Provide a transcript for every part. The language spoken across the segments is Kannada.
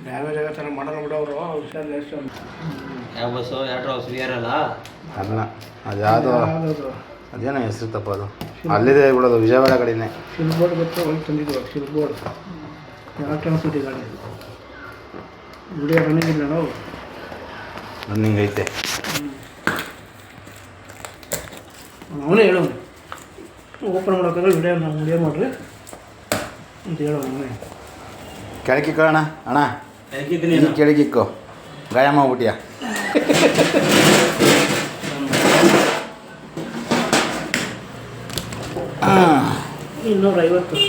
ಡ್ಯಾಮೇಜ್ ಆಗತ್ತೆ ಮಾಡಲ್ಲ ಬಿಡೋರು ಹುಷಾರು ಎಷ್ಟು ಯಾವ ಬಸ್ಸು ಯಾವ ಟ್ರಾವ್ಸ್ ವಿಯರಲ್ಲ ಅಲ್ಲ ಅದು ಯಾವುದೋ ಅದೇನೋ ಹೆಸರು ತಪ್ಪ ಅದು ಅಲ್ಲಿದೆ ಬಿಡೋದು ವಿಜಯವಾಡ ಕಡೆನೇ ಶಿಲ್ ಬೋರ್ಡ್ ಗೊತ್ತು ಹೋಗಿ ತಂದಿದ್ದು ಶಿಲ್ ಬೋರ್ಡ್ ಯಾವ ಟ್ರಾನ್ಸ್ಪೋರ್ಟ್ ಗಾಡಿ ವಿಡಿಯೋ ರನ್ನಿಂಗ್ ಇಲ್ಲ ನಾವು ರನ್ನಿಂಗ್ ಐತೆ ಅವನೇ ಹೇಳೋನು ಓಪನ್ ಮಾಡೋಕ್ಕಾಗಲ್ಲ ವಿಡಿಯೋ ಮಾಡಿರಿ ಅಂತ ಹೇಳೋನು ಅವನೇ ಕೆಳಕಿಕ್ಕೋಣ ಅಣ್ಣ ಕೆಳಕಿಕ್ಕೋ ಗಾಯ ಮಾಡ್ಬಿಟ್ಯಾ $250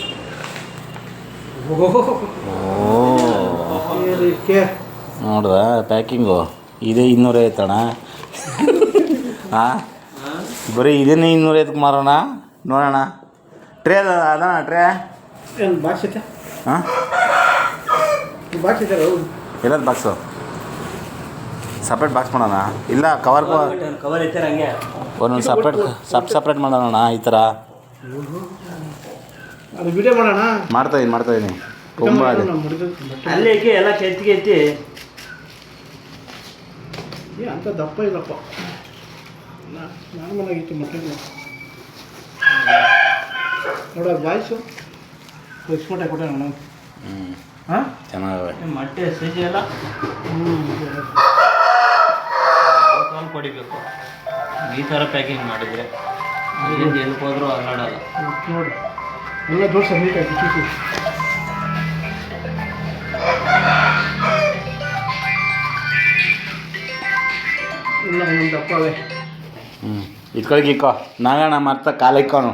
ನೋಡ್ದ ಪ್ಯಾಕಿಂಗು ಇದೇ 250 ಅಣ್ಣ ಹಾಂ ಬರೀ ಇದನ್ನೇ 250ಕ್ಕೆ ಮಾರೋಣ ನೋಡೋಣ ಟ್ರೇ ಅದ ಟ್ರೇ ಏನು ಬಾಕ್ಸ್ ಐತೆ ಹಾಂ ಬಾಕ್ಸ್ ಐತೆ ಎಲ್ಲದು ಬಾಕ್ಸು ಸಪ್ರೇಟ್ ಬಾಕ್ಸ್ ಮಾಡೋಣ ಇಲ್ಲ ಕವರ್ ಕವರ್ ಐತೆ ಹಂಗೆ ಒಂದೊಂದು ಸಪ್ರೇಟ್ ಮಾಡೋಣ ಈ ಥರ ಅದು ವಿಡಿಯೋ ಮಾಡೋಣ ಮಾಡ್ತಾಯಿದ್ದೀನಿ ತುಂಬ ಅದೇ ಅಲ್ಲೇ ಎಲ್ಲ ಕೆತ್ತಿ ಅಂತ ದಪ್ಪ ಇಲ್ಲಪ್ಪ ನಾರ್ಮಲ್ ಆಗಿತ್ತು ಮೊಟ್ಟೆ ನೋಡೋ ಬಾಯ್ಸು ಎಕ್ಸ್ಪೋರ್ಟ್ ಕೊಟ್ಟೆ ನಾನು ಹಾಂ ಚೆನ್ನಾಗವೆ ಮೊಟ್ಟೆ ಸೈಜ್ ಎಲ್ಲ ಕೊಡಿಬೇಕು ಈ ಥರ ಪ್ಯಾಕಿಂಗ್ ಮಾಡಿದರೆ ಎಲ್ಲಿ ಹೋದರೂ ಅಲ್ಲಾಡಲ್ಲ ನೋಡಿ ಎಲ್ಲ ದೋಸೆ ನೀಟಾಗಿ ಚೀಸಿ ಇಲ್ಲ ಒಂದೊಂದು ದಪ್ಪ ಅವೇ ಇಕ್ಕೋ ನಾಗಣ್ಣ ಮತ್ತೆ ಕಾಲಿಕ್ಕೋನು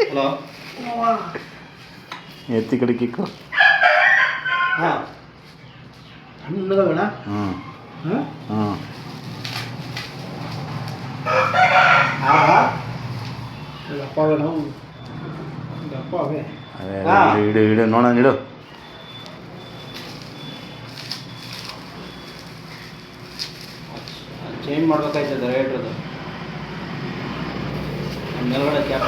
ಹಲೋ ಎತ್ತಿ ಕಡೆಗಿಕ್ಕೋ ಹಾಂ ಹಣ್ಣುಗಳಣ ಹ್ಞೂ ಹಾಂ ಹ್ಞೂ ದಪ್ಪ ಅವೇ ನಾವು ದಪ್ಪ ಅವೇ ಅದೇ ಇಡು ನೋಡೋಣ ಇಡು ಚೇಂಜ್ ಮಾಡ್ಬೇಕಾಯ್ತದೆ ರೇಟ್ರದು ಮೇಲ್ಗಡೆ ಕ್ಯಾಪ್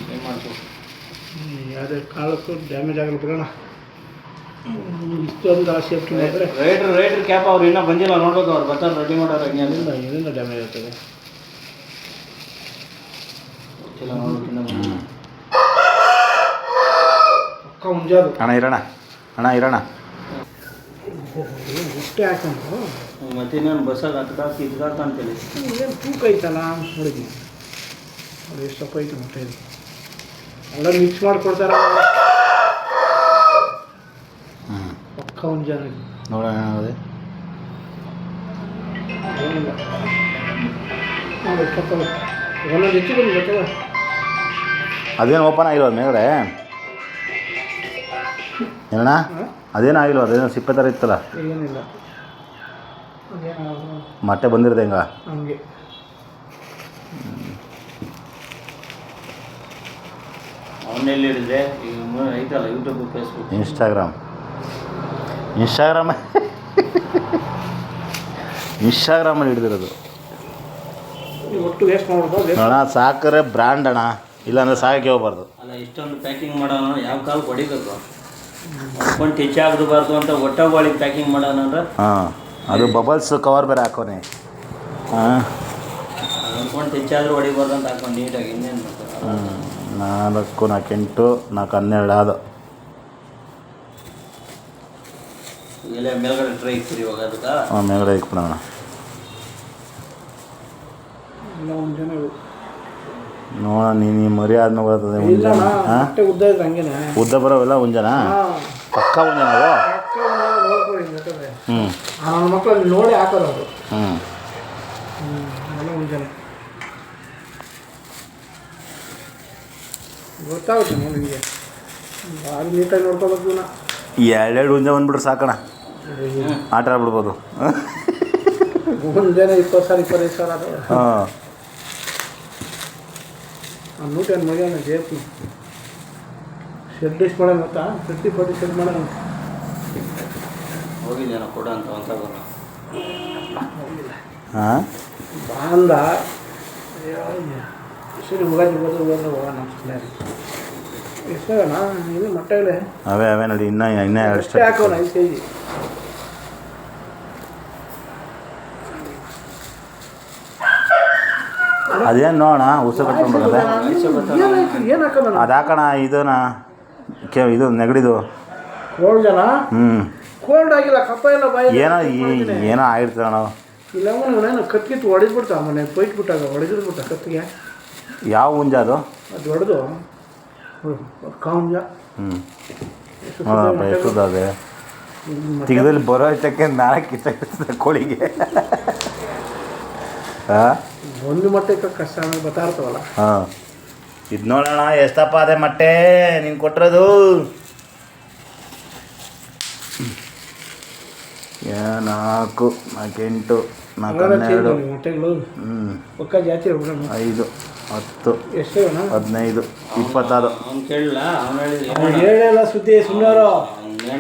ಚೇಂಜ್ ಮಾಡ್ತೀವಿ ಯಾವುದೇ ಕಾಲಕ್ಕೂ ಡ್ಯಾಮೇಜ್ ಆಗಲ್ಲ ಬಿಡೋಣ ಇಷ್ಟೊಂದು ಸೇಫ್ಟಿ ಮಾಡಿದ್ರೆ ರೈಟ್ರ್ ಕ್ಯಾಪ್ ಅವ್ರು ಇನ್ನೂ ಬಂದಿಲ್ಲ ನೋಡ್ಬೇಕು ಅವ್ರು ಬರ್ತಾರೆ ರೆಡಿ ಮಾಡೋರು ಹಂಗೆ ಏನಿಲ್ಲ ಡ್ಯಾಮೇಜ್ ಆಗ್ತದೆ ಗೊತ್ತಿಲ್ಲ ನೋಡ್ಬೇಕು ಪಕ್ಕ ಮುಂಜಾದು ಅಣ್ಣ ಇರೋಣ ಇಷ್ಟೇ ಹಾಕೊಂಡು ಮತ್ತೆ ನಾನು ಬಸ್ಸಾಗ ಹತ್ಕಾಕಿ ಇದ್ಕಾಕ ಅಂತೇಳಿ ಏನು ತೂಕ ಐತಲ್ಲ ಅಂತ ನೋಡಿದ್ವಿ ಅದು ಎಷ್ಟಪ್ಪ ಐತೆ ಮೊಟ್ಟೆ ಇದು ಎಲ್ಲ ಮಿಕ್ಸ್ ಮಾಡಿಕೊಡ್ತಾರ ಪಕ್ಕ ಮುಂಜಾನೆ ನೋಡೋಣ ಅದೇ ಏನಿಲ್ಲ ನೋಡಿ ಇಪ್ಪತ್ತಲ್ಲ ಒಂದೊಂದು ಹೆಚ್ಚು ಬಂದು ಗೊತ್ತಲ್ಲ ಅದೇನು ಓಪನ್ ಆಗಿಲ್ವ ಮೇಲ್ಗಡೆ ಏನಣ್ಣ ಅದೇನು ಆಗಿಲ್ವ ಅದೇನೋ ಸಿಪ್ಪೆ ಥರ ಇತ್ತಲ್ಲ ಏನಿಲ್ಲ ಅದೇನೋ ಮೊಟ್ಟೆ ಬಂದಿರೋದು ಹೆಂಗ ಹಂಗೆ ಅವನ್ನೆಲ್ಲಿ ಹಿಡಿದ್ರೆ ಈಗ ಐತಲ್ಲ ಯೂಟ್ಯೂಬ್ ಫೇಸ್ಬುಕ್ ಇನ್ಸ್ಟಾಗ್ರಾಮಲ್ಲಿ ಹಿಡಿದಿರೋದು ಒಟ್ಟು ವೇಸ್ಟ್ ಮಾಡ್ಬೋದು ಅಣ್ಣ ಸಾಕರೆ ಬ್ರ್ಯಾಂಡ್ ಅಣ್ಣ ಇಲ್ಲಾಂದ್ರೆ ಸಾಕಕ್ಕೆ ಹೋಗ್ಬಾರ್ದು ಅಲ್ಲ ಇಷ್ಟೊಂದು ಪ್ಯಾಕಿಂಗ್ ಮಾಡೋಣ ಯಾವ ಕಾಲ ಹೊಡಿಬೇಕು ಅನ್ಕೊಂಡು ಟಚ್ ಆಗಬಾರ್ದು ಅಂತ ಒಟ್ಟಾಗಿ ಪ್ಯಾಕಿಂಗ್ ಮಾಡೋಣ ಅಂದ್ರೆ ಹಾಂ ಅದು ಬಬಲ್ಸ್ ಕವರ್ ಬೇರೆ ಹಾಕೋನೆ ಹಾಂ ಅನ್ಕೊಂಡು ಟಚ್ ಆದರೂ ಹೊಡಿಬಾರ್ದು ಅಂತ ಹಾಕೊಂಡು ನೀಟಾಗಿ ಇನ್ನೇನು ಮಾಡ್ತಾರೆ 4 4 8 4 12 ಅದು ಇಲ್ಲ ಮೇಲ್ಗಡೆ ಟ್ರೈ ಇರ್ತೀರಿ ಇವಾಗ ಅದಕ್ಕೆ ಮೇಲ್ಗಡೆ ಇಕ್ಬಿಡೋಣ ಎಲ್ಲ ಒಂದು ಜನ ನೋಡ ನೀನು ಮರಿ ಆದ್ಮೇಲೆ ಬರ್ತದೆ ಇಲ್ಲ ಉಂಜನ ಮೊಟ್ಟೆ ಉದ್ದ ಇದ್ರೆ ಹಂಗೇನೆ ಉದ್ದ ಬರೋವೆಲ್ಲ ಉಂಜನ ಪಕ್ಕ ಉಂಜನ ಅದು ನೋಡ್ಕೊಳ್ಳಿ ಬೇಕಾದ್ರೆ ಹ್ಞೂ ನನ್ನ ಮಕ್ಕಳು ಅಲ್ಲಿ ನೋಡಿ ಹಾಕೋದು ಅವರು ಹ್ಞೂ ಎಲ್ಲ ಮುಂಜಾನೆ ಗೊತ್ತಾಗುತ್ತೆ ನೋಡಿ ನಿಮಗೆ ಭಾರಿ ನೀಟಾಗಿ ನೋಡ್ಕೋಬೇಕು ನಾ 2 ಉಂಜ ಬಂದ್ಬಿಟ್ರೆ ಸಾಕಣ ಆಟ ಆಡ್ಬಿಡ್ಬೋದು ಮುಂಜಾನೆ 20,000 25,000 ಅದು ಹಾಂ ನೂಟೇನು ಮಗನ ಜೇಪು ಶೆಡ್ ಇಷ್ಟು ಮಾಡೋಣ ಗೊತ್ತಾ 30-40 ಶೆಡ್ ಮಾಡೋಣ ಹೋಗಿದ್ದೇನೋ ಕೊಡ ಅಂತ ಒಂದ್ಸಲ ಹಾಂ ಬಾಂದ ಸರಿ ಹೋಗೋದು ಹೋಗೋಣ ಅಷ್ಟೇ ಎಷ್ಟಾಗಣ ಇನ್ನು ಮೊಟ್ಟೆಗಳೇ ಅವೇ ನೋಡಿ ಇನ್ನೂ 2 ಅಷ್ಟೇ ಹಾಕೋಣ 5 kg. ಅದೇನು ನೋಡೋಣ ಉಸಿರು ಕಟ್ಕೊಂಡು ಬರೋದೆ ಏನು ಹಾಕೋಣ ಅದು ಹಾಕೋಣ ಇದು ನೆಗಡಿದು ಕೋಲ್ಡ್ ಅಲ್ಲ ಕೋಲ್ಡ್ ಆಗಿಲ್ಲ ಕಪ್ಪ ಎಲ್ಲ ಬಾಯಿ ಏನೋ ಆಗಿರ್ತದೆ ಇಲ್ಲ ಅವನು ಕತ್ಕಿತ್ತು ಹೊಡೆದ್ಬಿಡ್ತ ಮನೆ ಬೈಟ್ಬಿಟ್ಟಾಗ ಹೊಡೆದ್ಬಿಟ್ಟ ಕತ್ತಿಗೆ. ಯಾವ ಹುಂಜ ಅದು ಹೊಡೆದು ಹುಂಜ ಎಷ್ಟದ ಅದೇ ತಿಗದಲ್ಲಿ ಬರೋ ಇಷ್ಟಕ್ಕೆ ನಾಳೆ ಕಿಚ್ಚಾಗಿರ್ತದೆ ಕೋಳಿಗೆ. ಒಂದು ಮೊಟ್ಟೆ ಕಷ್ಟ ಬರ್ತಾ ಇರ್ತವಲ್ಲ. ಹಾಂ ಇದು ನೋಡೋಣ ಎಷ್ಟಪ್ಪ ಅದೇ ಮೊಟ್ಟೆ ನೀನು ಕೊಟ್ಟಿರೋದು. 4 8 12 ಮೊಟ್ಟೆಗಳು ಪಕ್ಕ ಜಾತಿ 5 10 ಎಷ್ಟು 15 26 ಹೇಳಲ್ಲ ಸುದ್ದಿ ಸುಮ್ಮನೆ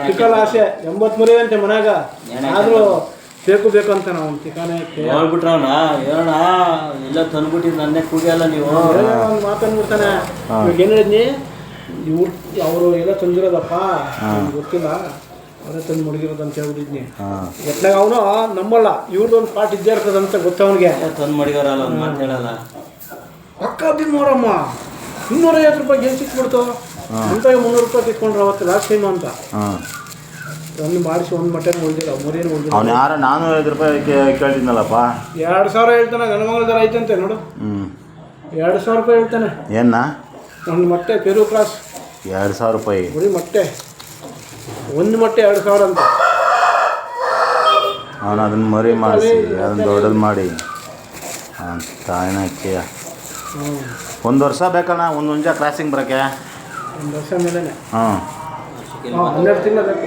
ಚಿಕ್ಕಲ್ಲ ಆಸೆ 83 ಅಂತೆ ಮನ್ಯಾಗ ಆದರೂ ಬೇಕು ಅಂತ ನಾವು ಚಿಕನೇ ಹೇಳ್ಬಿಟ್ರವನ ಹೇಳೋಣ ಎಲ್ಲ ತಂದ್ಬಿಟ್ಟಿದ್ದು ನನ್ನೇ ಕೂಗಿಯಲ್ಲ ನೀವು ಒಂದು ಮಾತನ್ಬಿಡ್ತಾನೆ. ಇವಾಗ ಏನು ಹೇಳಿದ್ನಿ ಇವ್ರು ಅವರು ಎಲ್ಲ ತಂದಿರೋದಪ್ಪ ಗೊತ್ತಿಲ್ಲ ಅವರೇ ತಂದು ಮಡಗಿರೋದು ಅಂತ ಹೇಳ್ಬಿಟ್ಟಿದ್ನಿ. ಎಟ್ಲಾಗ ಅವನು ನಂಬಲ್ಲ ಇವ್ರದ್ದೊಂದು ಪಾಠ ಇದ್ದೇ ಇರ್ತದಂತ ಗೊತ್ತವನಿಗೆ. ತಂದು ಮಡಿಗಾರಲ್ಲ ಒಂದು ಮಾತು ಹೇಳಲ್ಲ. ಅಕ್ಕ ನೋಡಮ್ಮ 250 ರೂಪಾಯಿ ಏನು ಸಿಕ್ಬಿಡ್ತು ಅಂತ 300 ರೂಪಾಯಿ ಸಿಕ್ಕೊಂಡ್ರೆ ಅವತ್ತು ಲಾಸ್ಟ್ ಟೈಮ್ ಅಂತ ಒಂದು ಮಾಡಿಸಿ ಒಂದು ಮಟನ್ ಉಳಿದಿಲ್ಲ ಮೂರೇನು ಉಳಿದಿಲ್ಲ. ಅವ್ನು ಯಾರು 450 ರೂಪಾಯಿ ಕೇಳ್ತಿದ್ನಲ್ಲಪ್ಪ. 2000 ಹೇಳ್ತಾನೆ ಗಣಮಂಗಲದಾರ ಐತಂತೆ ನೋಡು. 2000 ರೂಪಾಯಿ ಹೇಳ್ತಾನೆ. ಏನ ಒಂದು ಮೊಟ್ಟೆ ಪೆರು ಕ್ರಾಸ್ 2000 ರೂಪಾಯಿ ಬರೀ ಮೊಟ್ಟೆ ಒಂದು ಮೊಟ್ಟೆ 2000 ಅಂತ. ಅವನು ಅದನ್ನು ಮರಿ ಮಾಡಿಸಿ ಅದನ್ನು ದೊಡ್ಡದು ಮಾಡಿ ತಾಯಿನಕ್ಕಿಯ 1 ವರ್ಷ ಬೇಕಣ್ಣ ಒಂದು ಹುಂಜ ಕ್ರಾಸಿಂಗ್ ಬರೋಕ್ಕೆ. 1 ವರ್ಷ ಮೇಲೇ. ಹಾಂ 12 ತಿಂಗಳು ಬೇಕು.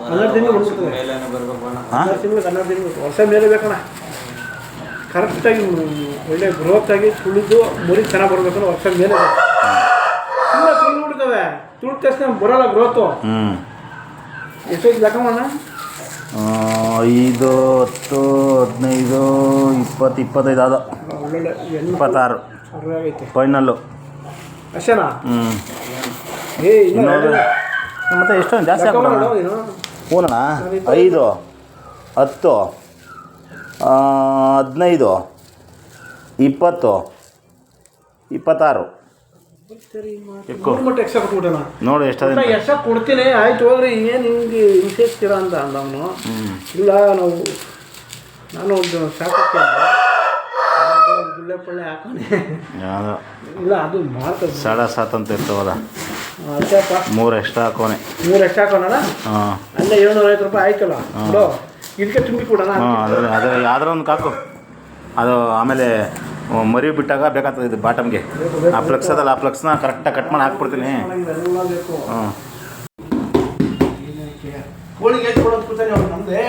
12 ತಿಂಗಳು ಬಂದ್ಬಿಡ್ತದೆ. 12 ತಿಂಗಳು 12 ತಿಂಗಳು ವರ್ಷ ಮೇಲೆ ಬೇಕಣ್ಣ. ಕರೆಕ್ಟಾಗಿ ಒಳ್ಳೆ ಗ್ರೋತ್ ಆಗಿ ತುಳಿದು ಮುರಿ ಚೆನ್ನಾಗಿ ಬರ್ಬೇಕಂದ್ರೆ ವರ್ಷ ಮೇಲೆ ಬೇಕು. ತುಂಬ ತುಳಿದು ಬಿಡ್ತವೆ. ತುಳಿದ ತಕ್ಷಣ ಬರೋಲ್ಲ ಗ್ರೋತು. ಎಷ್ಟೈತೆ ಲೆಕ್ಕಮಣ್ಣ? 5 10 15 20 25 ಆದ ಒಳ್ಳೊಳ್ಳೆ 26 ಆಗೈತೆ ಫೈನಲ್ಲು ಅಷ್ಟೇನಾ? ಏ ಮತ್ತೆ ಎಷ್ಟೊಂದು ಜಾಸ್ತಿ ಆಗ್ಬಿಡೋಣ. ಹ್ಞೂನಣ್ಣ 5 10 15 20 26 ಮೊಟ್ಟೆ ಎಕ್ಸ್ಟ್ರಾ ಕೊಟ್ಬಿಟ್ಟಣ. ನೋಡಿ ಎಷ್ಟಾದ ಎಕ್ಸ್ಟ್ರಾ ಕೊಡ್ತೀನಿ ಆಯ್ತು ಹೋಗ್ರಿ ಏನು ಹಿಂಗೆ ಹಿಂಸೆಸ್ತೀರ ಅಂತ ಅಂದವನು. ಇಲ್ಲ ನಾನು ಒಂದು ಸಾಕಕ್ಕೆ ಗುಳ್ಳೆ ಪಳ್ಳೆ ಹಾಕೋಣ ಇಲ್ಲ ಅದು ಮಾಡ್ತದೆ ಸಾಡ ಸಾತಂತ ಇರ್ತವಲ್ಲ ಅಷ್ಟೇಪ್ಪ 3 ಎಕ್ಸ್ಟ್ರಾ ಹಾಕೋನೆ 3 ಎಕ್ಸ್ಟ್ರಾ ಹಾಕೋಣ. ಹಾಂ ಅಲ್ಲೇ 750 ರೂಪಾಯಿ ಆಯ್ತಲ್ಲ ನೋಡು ಇದಕ್ಕೆ ತುಂಬಿ ಕೊಡೋಣ. ಅದ್ರ ಯಾವ್ದಾರ ಒಂದು ಕಾಕು ಅದು ಆಮೇಲೆ ಮರಿ ಬಿಟ್ಟಾಗ ಬೇಕಾಗ್ತದೆ ಇದು ಬಾಟಮ್ಗೆ ಆ ಫ್ಲೆಕ್ಸ್ ಅದಲ್ಲ ಆ ಫ್ಲೆಕ್ಸ್ನ ಕರೆಕ್ಟಾಗಿ ಕಟ್ ಮಾಡಿ ಹಾಕ್ಬಿಡ್ತೀನಿ. ಹಾಂ ಕೋಳಿಗೆ ಎಷ್ಟು ಕೊಡೋದು ಕೂತಾನೆ ಅವ್ನು ನಮ್ದೇ